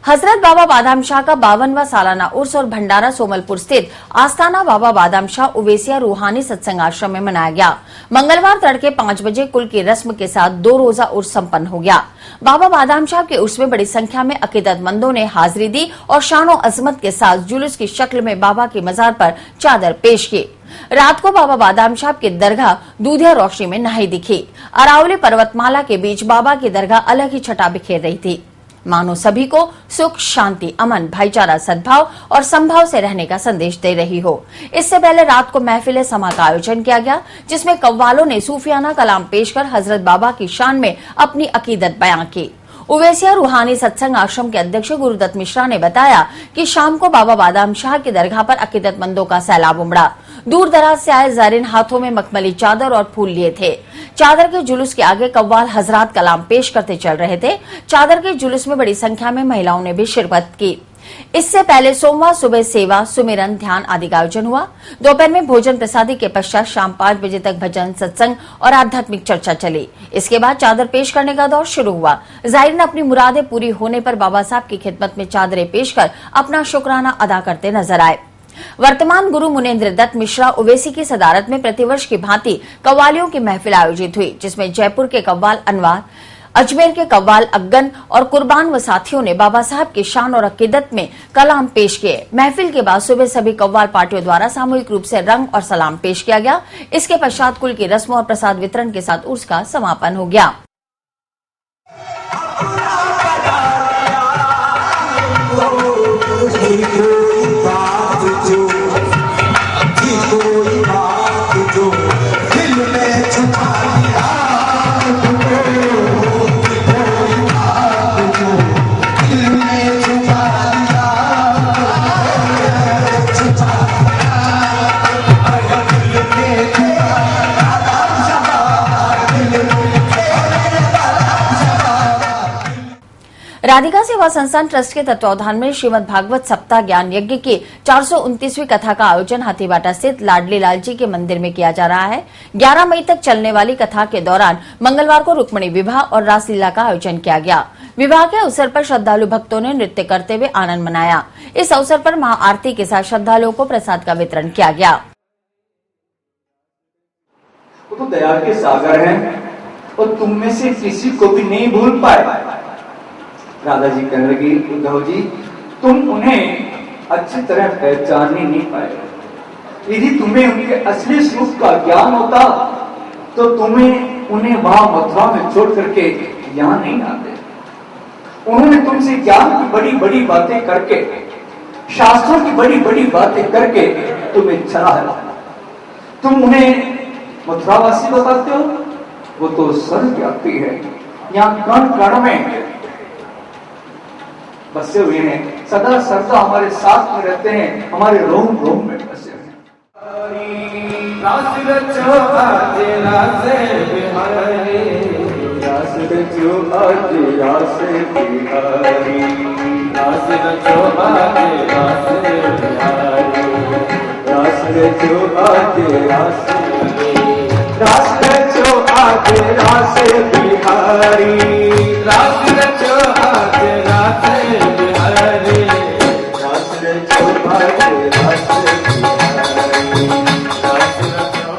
हजरत बाबा बादाम शाह का 52वां सालाना उर्स और भंडारा सोमलपुर स्थित आस्थाना बाबा बादाम शाह उवैसिया रूहानी सत्संग आश्रम में मनाया गया। मंगलवार तड़के 5 बजे कुल की रस्म के साथ 2 रोजा उर्स संपन्न हो गया। बाबा बादाम शाह के उर्स में बड़ी संख्या में अकीदतमंदों ने हाजिरी दी और शानो अजमत के साथ जुलूस की शक्ल में बाबा की मजार पर चादर पेश की। रात को बाबा बादाम शाह की दरगाह दूधिया रोशनी में नहाई दिखी। अरावली पर्वतमाला के बीच बाबा की दरगाह अलग ही छटा बिखेर रही थी, मानो सभी को सुख, शांति, अमन, भाईचारा, सद्भाव और संभाव से रहने का संदेश दे रही हो। इससे पहले रात को महफिल समा का आयोजन किया गया, जिसमें कव्वालों ने सूफियाना कलाम पेश कर हजरत बाबा की शान में अपनी अकीदत बयां की। उवैसिया रूहानी सत्संग आश्रम के अध्यक्ष गुरुदत्त मिश्रा ने बताया कि शाम को बाबा बादाम शाह की दरगाह पर अकीदतमंदों का सैलाब उमड़ा। दूर दराज से आए ज़ायरीन हाथों में मखमली चादर और फूल लिए थे। चादर के जुलूस के आगे कव्वाल हजरात कलाम पेश करते चल रहे थे। चादर के जुलूस में बड़ी संख्या में महिलाओं ने भी शिरकत की। इससे पहले सोमवार सुबह सेवा, सुमिरन, ध्यान आदि का आयोजन हुआ। दोपहर में भोजन प्रसादी के पश्चात शाम 5 बजे तक भजन, सत्संग और आध्यात्मिक चर्चा चली। इसके बाद चादर पेश करने का दौर शुरू हुआ। ज़ायरीन अपनी मुरादें पूरी होने पर बाबा साहब की खिदमत में चादरें पेश कर अपना शुक्राना अदा करते नजर आए। वर्तमान गुरु मुनेन्द्र दत्त मिश्रा उवैसी की सदारत में प्रतिवर्ष की भांति कव्वालियों की महफिल आयोजित हुई, जिसमें जयपुर के कव्वाल अनवार, अजमेर के कव्वाल अग्गन और कुर्बान व साथियों ने बाबा साहब की शान और अकीदत में कलाम पेश किए। महफिल के बाद सुबह सभी कव्वाल पार्टियों द्वारा सामूहिक रूप से रंग और सलाम पेश किया गया। इसके पश्चात कुल की रस्म और प्रसाद वितरण के साथ उर्स का समापन हो गया। राधिका सेवा संस्थान ट्रस्ट के तत्वावधान में श्रीमद् भागवत सप्ताह ज्ञान यज्ञ की 429वीं कथा का आयोजन हाथीबाटा स्थित लाडली लाल जी के मंदिर में किया जा रहा है। 11 मई तक चलने वाली कथा के दौरान मंगलवार को रुक्मिणी विवाह और रासलीला का आयोजन किया गया। विवाह के अवसर पर श्रद्धालु भक्तों ने नृत्य करते हुए आनंद मनाया। इस अवसर पर महाआरती के साथ श्रद्धालुओं को प्रसाद का वितरण किया गया। वो तो दया के सागर हैं और तुम में से किसी को भी नहीं भूल पाए। राधा जी कहने लगी, उद्धव जी तुम उन्हें अच्छी तरह पहचान ही नहीं पाए। यदि तुम्हें उनके असली स्वरूप का ज्ञान होता तो तुम्हें उन्हें वहां मथुरा में छोड़ करके यहाँ नहीं आते। उन्होंने तुमसे ज्ञान की बड़ी बड़ी बातें करके, शास्त्रों की बड़ी बड़ी बातें करके तुम्हें चला है। तुम उन्हें मथुरावासी बताते हो, वो तो सर्वव्यापी है। यहाँ कण कण में बसे हुए हैं, सदा सर्वदा हमारे साथ में रहते हैं, हमारे रोम रोम में बसे हैं। रास रचो आज रास बिहारी, रास रचो आज रास बिहारी, रास रचो आज रास बिहारी, रास रचो आज रास बिहारी, रास रचो आज रास बिहारी, रास रचो आज रास बिहारी, रास रचो आज रास बिहारी, रास रचो।